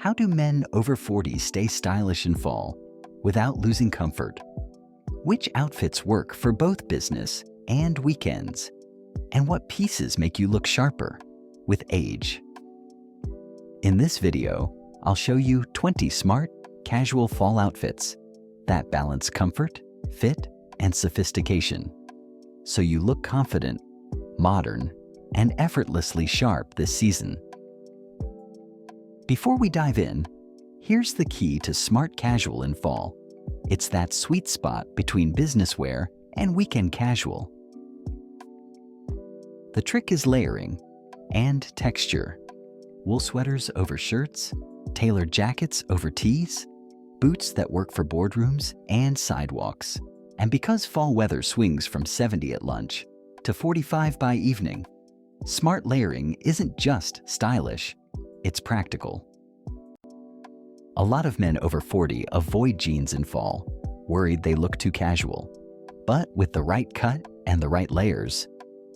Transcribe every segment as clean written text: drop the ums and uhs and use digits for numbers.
How do men over 40 stay stylish in fall without losing comfort? Which outfits work for both business and weekends? And what pieces make you look sharper with age? In this video, I'll show you 20 smart, casual fall outfits that balance comfort, fit, and sophistication, so you look confident, modern, and effortlessly sharp this season. Before we dive in, here's the key to smart casual in fall. It's that sweet spot between business wear and weekend casual. The trick is layering and texture. Wool sweaters over shirts, tailored jackets over tees, boots that work for boardrooms and sidewalks. And because fall weather swings from 70 at lunch to 45 by evening, smart layering isn't just stylish, it's practical. A lot of men over 40 avoid jeans in fall, worried they look too casual. But with the right cut and the right layers,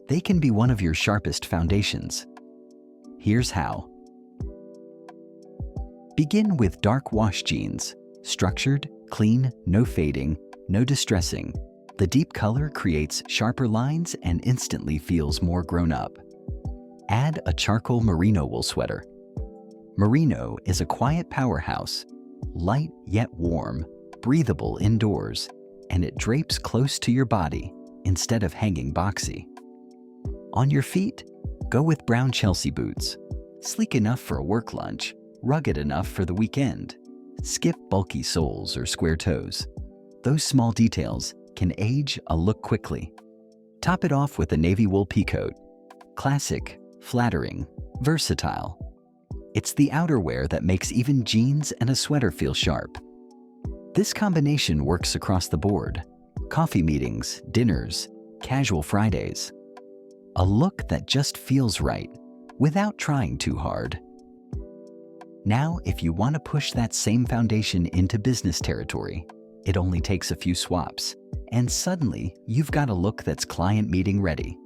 they can be one of your sharpest foundations. Here's how. Begin with dark wash jeans. Structured, clean, no fading, no distressing. The deep color creates sharper lines and instantly feels more grown up. Add a charcoal merino wool sweater. Merino is a quiet powerhouse, light yet warm, breathable indoors, and it drapes close to your body instead of hanging boxy. On your feet, go with brown Chelsea boots. Sleek enough for a work lunch, rugged enough for the weekend. Skip bulky soles or square toes. Those small details can age a look quickly. Top it off with a navy wool peacoat. Classic, flattering, versatile. It's the outerwear that makes even jeans and a sweater feel sharp. This combination works across the board. Coffee meetings, dinners, casual Fridays. A look that just feels right, without trying too hard. Now, if you want to push that same foundation into business territory, it only takes a few swaps, and suddenly you've got a look that's client meeting ready.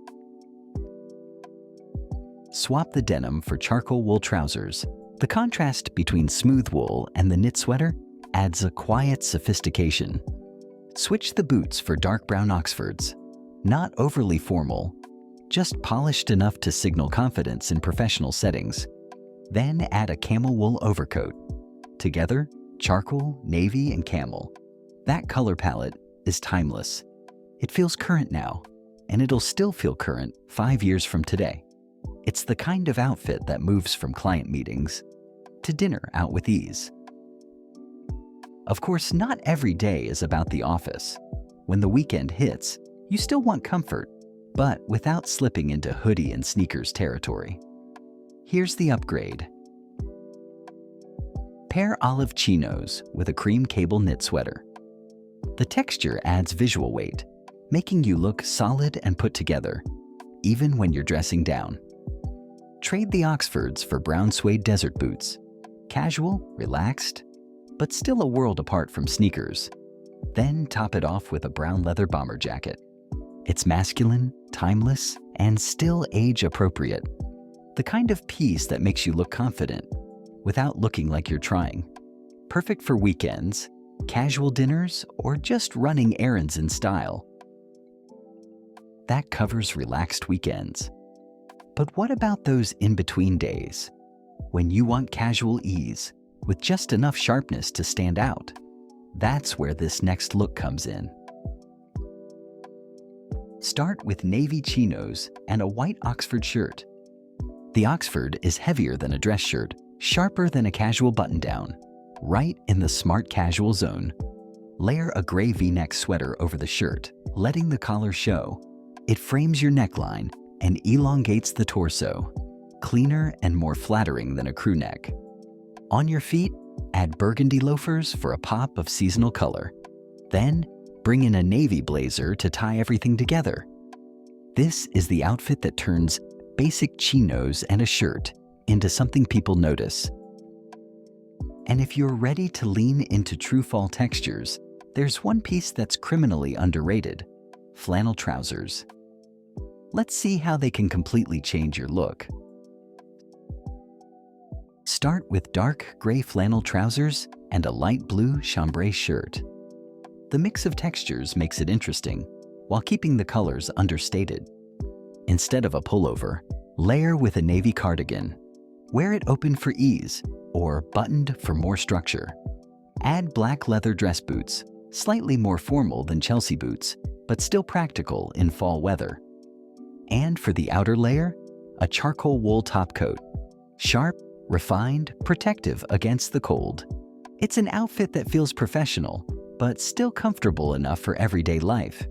Swap the denim for charcoal wool trousers. The contrast between smooth wool and the knit sweater adds a quiet sophistication. Switch the boots for dark brown Oxfords. Not overly formal, just polished enough to signal confidence in professional settings. Then add a camel wool overcoat. Together, charcoal, navy, and camel. That color palette is timeless. It feels current now, and it'll still feel current 5 years from today. It's the kind of outfit that moves from client meetings to dinner out with ease. Of course, not every day is about the office. When the weekend hits, you still want comfort, but without slipping into hoodie and sneakers territory. Here's the upgrade. Pair olive chinos with a cream cable knit sweater. The texture adds visual weight, making you look solid and put together, even when you're dressing down. Trade the Oxfords for brown suede desert boots. Casual, relaxed, but still a world apart from sneakers. Then top it off with a brown leather bomber jacket. It's masculine, timeless, and still age-appropriate. The kind of piece that makes you look confident without looking like you're trying. Perfect for weekends, casual dinners, or just running errands in style. That covers relaxed weekends. But what about those in-between days, when you want casual ease with just enough sharpness to stand out? That's where this next look comes in. Start with navy chinos and a white Oxford shirt. The Oxford is heavier than a dress shirt, sharper than a casual button-down, right in the smart casual zone. Layer a gray V-neck sweater over the shirt, letting the collar show. It frames your neckline and elongates the torso, cleaner and more flattering than a crew neck. On your feet, add burgundy loafers for a pop of seasonal color. Then, bring in a navy blazer to tie everything together. This is the outfit that turns basic chinos and a shirt into something people notice. And if you're ready to lean into true fall textures, there's one piece that's criminally underrated: flannel trousers. Let's see how they can completely change your look. Start with dark gray flannel trousers and a light blue chambray shirt. The mix of textures makes it interesting, while keeping the colors understated. Instead of a pullover, layer with a navy cardigan. Wear it open for ease, or buttoned for more structure. Add black leather dress boots, slightly more formal than Chelsea boots, but still practical in fall weather. And for the outer layer, a charcoal wool topcoat. Sharp, refined, protective against the cold. It's an outfit that feels professional, but still comfortable enough for everyday life.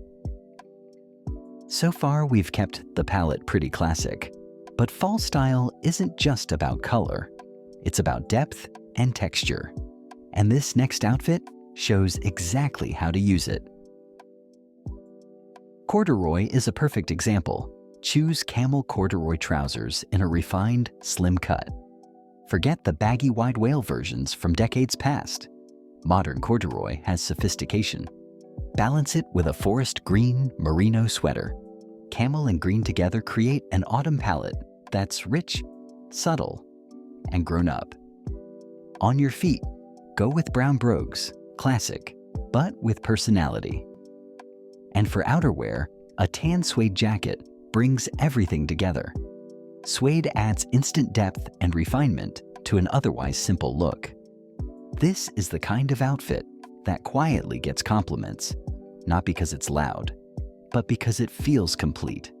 So far, we've kept the palette pretty classic, but fall style isn't just about color. It's about depth and texture. And this next outfit shows exactly how to use it. Corduroy is a perfect example. Choose camel corduroy trousers in a refined, slim cut. Forget the baggy wide wale versions from decades past. Modern corduroy has sophistication. Balance it with a forest green merino sweater. Camel and green together create an autumn palette that's rich, subtle, and grown up. On your feet, go with brown brogues, classic, but with personality. And for outerwear, a tan suede jacket brings everything together. Suede adds instant depth and refinement to an otherwise simple look. This is the kind of outfit that quietly gets compliments, not because it's loud, but because it feels complete.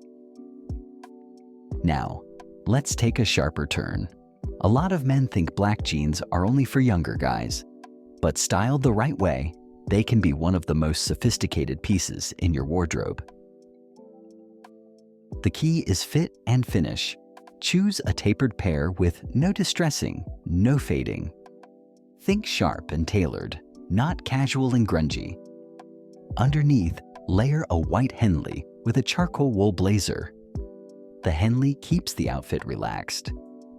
Now, let's take a sharper turn. A lot of men think black jeans are only for younger guys, but styled the right way, they can be one of the most sophisticated pieces in your wardrobe. The key is fit and finish. Choose a tapered pair with no distressing, no fading. Think sharp and tailored, not casual and grungy. Underneath, layer a white Henley with a charcoal wool blazer. The Henley keeps the outfit relaxed,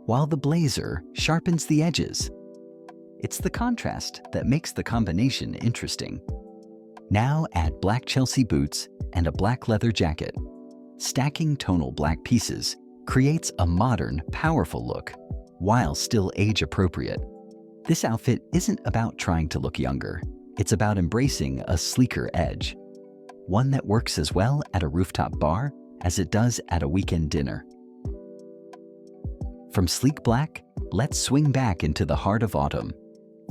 while the blazer sharpens the edges. It's the contrast that makes the combination interesting. Now add black Chelsea boots and a black leather jacket. Stacking tonal black pieces creates a modern, powerful look, while still age-appropriate. This outfit isn't about trying to look younger. It's about embracing a sleeker edge, one that works as well at a rooftop bar as it does at a weekend dinner. From sleek black, let's swing back into the heart of autumn.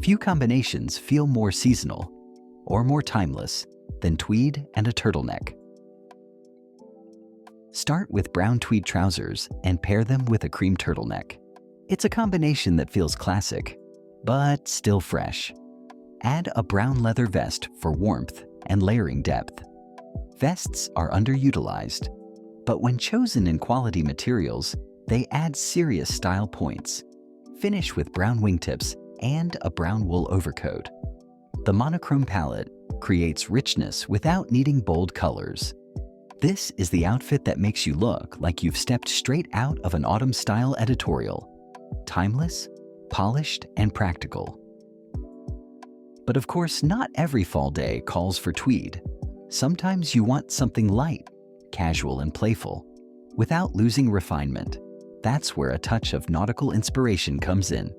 Few combinations feel more seasonal or more timeless than tweed and a turtleneck. Start with brown tweed trousers and pair them with a cream turtleneck. It's a combination that feels classic, but still fresh. Add a brown leather vest for warmth and layering depth. Vests are underutilized, but when chosen in quality materials, they add serious style points. Finish with brown wingtips and a brown wool overcoat. The monochrome palette creates richness without needing bold colors. This is the outfit that makes you look like you've stepped straight out of an autumn style editorial. Timeless, polished, and practical. But of course, not every fall day calls for tweed. Sometimes you want something light, casual, and playful, without losing refinement. That's where a touch of nautical inspiration comes in.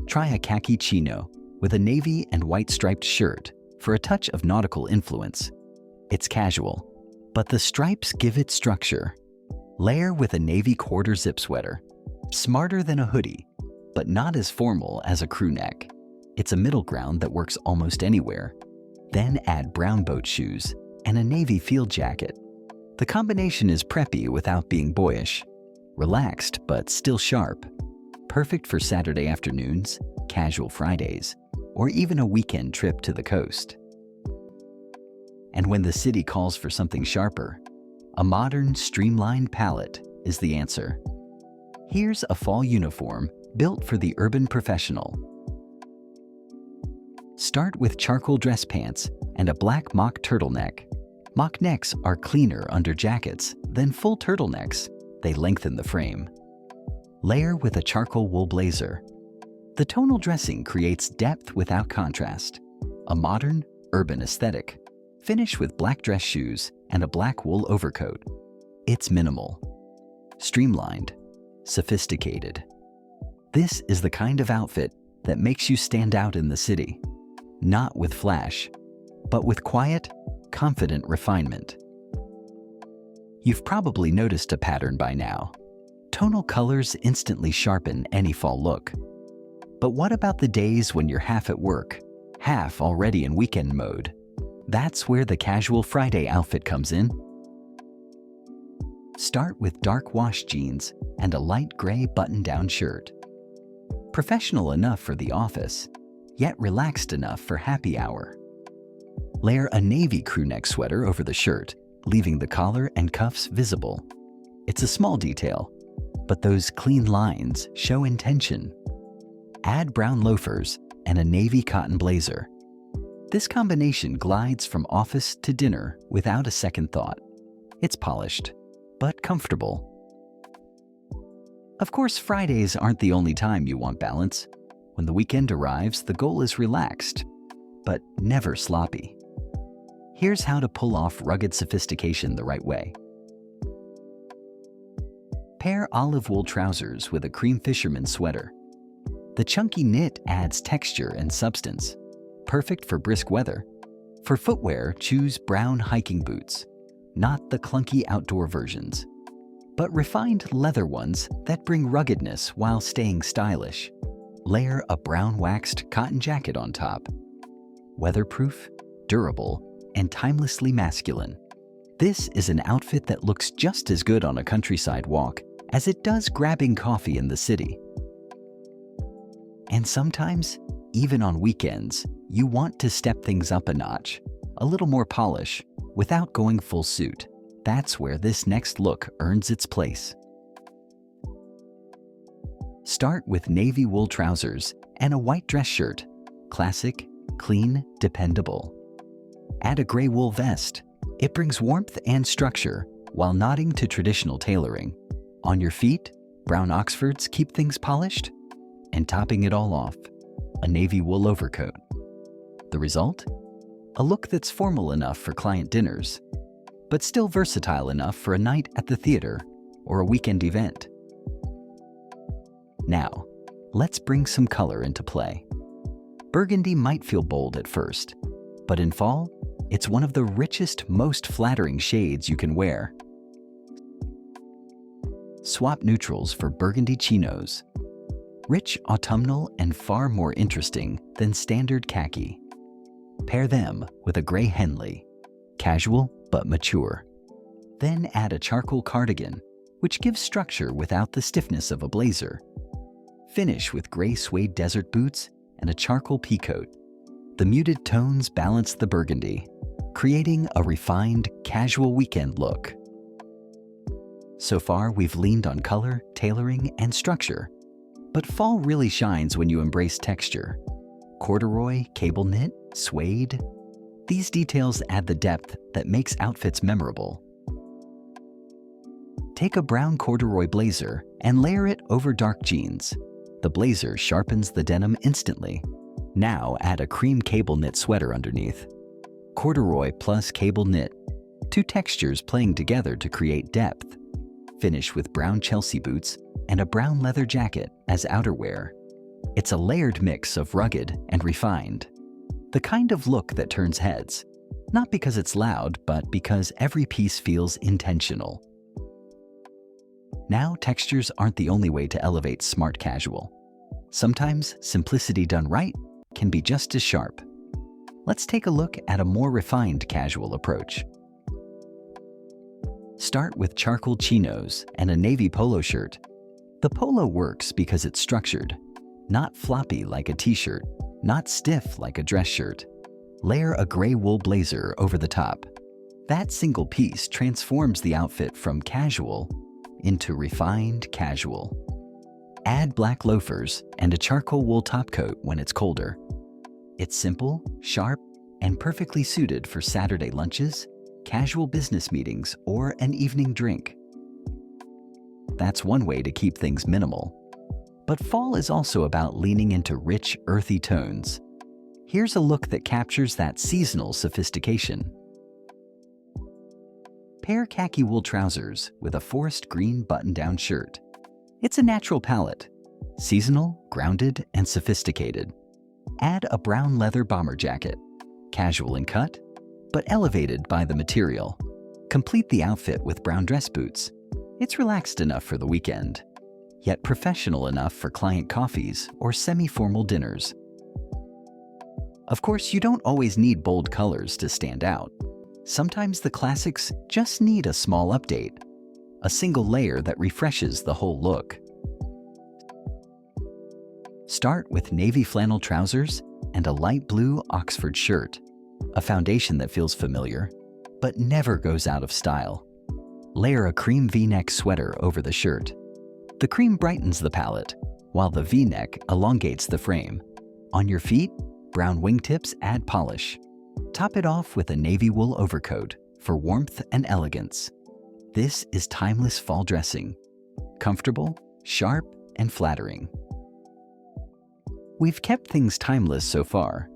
Try a khaki chino with a navy and white striped shirt for a touch of nautical influence. It's casual, but the stripes give it structure. Layer with a navy quarter zip sweater. Smarter than a hoodie, but not as formal as a crew neck. It's a middle ground that works almost anywhere. Then add brown boat shoes and a navy field jacket. The combination is preppy without being boyish. Relaxed, but still sharp. Perfect for Saturday afternoons, casual Fridays, or even a weekend trip to the coast. And when the city calls for something sharper, a modern, streamlined palette is the answer. Here's a fall uniform built for the urban professional. Start with charcoal dress pants and a black mock turtleneck. Mock necks are cleaner under jackets than full turtlenecks. They lengthen the frame. Layer with a charcoal wool blazer. The tonal dressing creates depth without contrast. A modern, urban aesthetic. Finish with black dress shoes and a black wool overcoat. It's minimal, streamlined, sophisticated, This is the kind of outfit that makes you stand out in the city, not with flash, but with quiet, confident refinement. You've probably noticed a pattern by now. Tonal colors instantly sharpen any fall look. But what about the days when you're half at work, half already in weekend mode? That's where the casual Friday outfit comes in. Start with dark wash jeans and a light gray button-down shirt. Professional enough for the office, yet relaxed enough for happy hour. Layer a navy crew neck sweater over the shirt, leaving the collar and cuffs visible. It's a small detail, but those clean lines show intention. Add brown loafers and a navy cotton blazer. This combination glides from office to dinner without a second thought. It's polished, but comfortable. Of course, Fridays aren't the only time you want balance. When the weekend arrives, the goal is relaxed, but never sloppy. Here's how to pull off rugged sophistication the right way. Pair olive wool trousers with a cream fisherman sweater. The chunky knit adds texture and substance, perfect for brisk weather. For footwear, choose brown hiking boots, not the clunky outdoor versions, but refined leather ones that bring ruggedness while staying stylish. Layer a brown waxed cotton jacket on top. Weatherproof, durable, and timelessly masculine. This is an outfit that looks just as good on a countryside walk as it does grabbing coffee in the city. And sometimes, even on weekends, you want to step things up a notch, a little more polish, without going full suit. That's where this next look earns its place. Start with navy wool trousers and a white dress shirt. Classic, clean, dependable. Add a gray wool vest. It brings warmth and structure while nodding to traditional tailoring. On your feet, brown Oxfords keep things polished. And topping it all off, a navy wool overcoat. The result? A look that's formal enough for client dinners, but still versatile enough for a night at the theater or a weekend event. Now, let's bring some color into play. Burgundy might feel bold at first, but in fall, it's one of the richest, most flattering shades you can wear. Swap neutrals for burgundy chinos. Rich, autumnal, and far more interesting than standard khaki. Pair them with a gray Henley, casual but mature. Then add a charcoal cardigan, which gives structure without the stiffness of a blazer. Finish with gray suede desert boots and a charcoal peacoat. The muted tones balance the burgundy, creating a refined, casual weekend look. So far, we've leaned on color, tailoring, and structure. But fall really shines when you embrace texture. Corduroy, cable knit, suede. These details add the depth that makes outfits memorable. Take a brown corduroy blazer and layer it over dark jeans. The blazer sharpens the denim instantly. Now add a cream cable knit sweater underneath. Corduroy plus cable knit. Two textures playing together to create depth. Finish with brown Chelsea boots and a brown leather jacket as outerwear. It's a layered mix of rugged and refined. The kind of look that turns heads, not because it's loud, but because every piece feels intentional. Now, textures aren't the only way to elevate smart casual. Sometimes simplicity done right can be just as sharp. Let's take a look at a more refined casual approach. Start with charcoal chinos and a navy polo shirt. The polo works because it's structured, not floppy like a t-shirt, not stiff like a dress shirt. Layer a gray wool blazer over the top. That single piece transforms the outfit from casual into refined casual. Add black loafers and a charcoal wool topcoat when it's colder. It's simple, sharp, and perfectly suited for Saturday lunches, casual business meetings, or an evening drink. That's one way to keep things minimal. But fall is also about leaning into rich, earthy tones. Here's a look that captures that seasonal sophistication. Pair khaki wool trousers with a forest green button-down shirt. It's a natural palette, Seasonal, grounded, and sophisticated. Add a brown leather bomber jacket, casual in cut, but elevated by the material. Complete the outfit with brown dress boots. It's relaxed enough for the weekend, yet professional enough for client coffees or semi-formal dinners. Of course, you don't always need bold colors to stand out. Sometimes the classics just need a small update, a single layer that refreshes the whole look. Start with navy flannel trousers and a light blue Oxford shirt, a foundation that feels familiar, but never goes out of style. Layer a cream V-neck sweater over the shirt. The cream brightens the palette, while the V-neck elongates the frame. On your feet, brown wingtips add polish. Top it off with a navy wool overcoat for warmth and elegance. This is timeless fall dressing. Comfortable, sharp, and flattering. We've kept things timeless so far,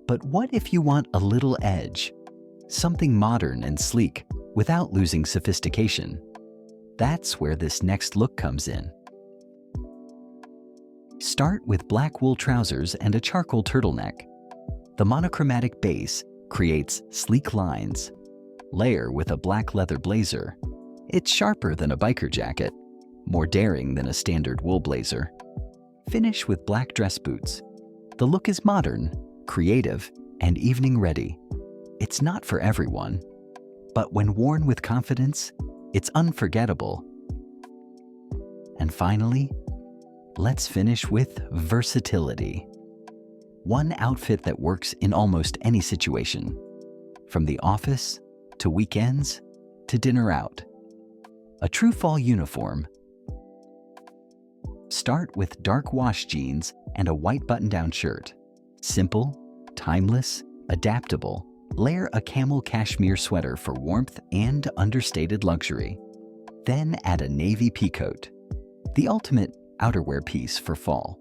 but what if you want a little edge? Something modern and sleek without losing sophistication. That's where this next look comes in. Start with black wool trousers and a charcoal turtleneck. The monochromatic base creates sleek lines. Layer with a black leather blazer. It's sharper than a biker jacket, more daring than a standard wool blazer. Finish with black dress boots. The look is modern, creative, and evening ready. It's not for everyone, but when worn with confidence, it's unforgettable. And finally, let's finish with versatility. One outfit that works in almost any situation, from the office to weekends to dinner out. A true fall uniform. Start with dark wash jeans and a white button-down shirt. Simple, timeless, adaptable. Layer a camel cashmere sweater for warmth and understated luxury. Then add a navy peacoat, the ultimate outerwear piece for fall.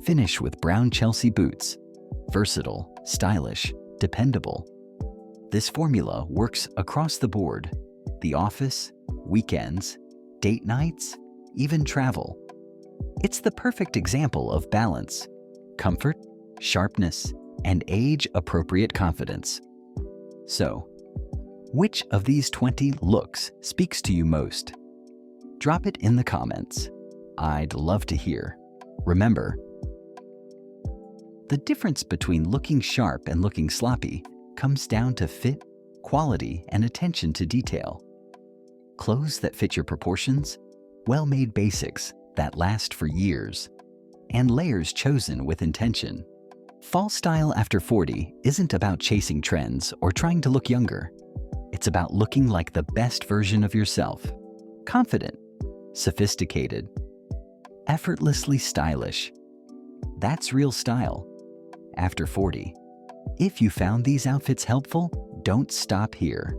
Finish with brown Chelsea boots. Versatile, stylish, dependable. This formula works across the board. The office, weekends, date nights, even travel. It's the perfect example of balance, comfort, sharpness, and age-appropriate confidence. So, which of these 20 looks speaks to you most? Drop it in the comments. I'd love to hear. Remember, the difference between looking sharp and looking sloppy comes down to fit, quality, and attention to detail. Clothes that fit your proportions, well-made basics that last for years, and layers chosen with intention. Fall style after 40 isn't about chasing trends or trying to look younger. It's about looking like the best version of yourself. Confident, sophisticated, effortlessly stylish. That's real style after 40. If you found these outfits helpful, don't stop here.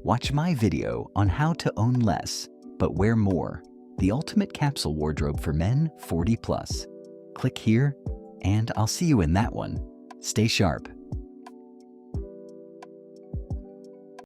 Watch my video on how to own less, but wear more. The ultimate capsule wardrobe for men 40+. Click here, and I'll see you in that one. Stay sharp.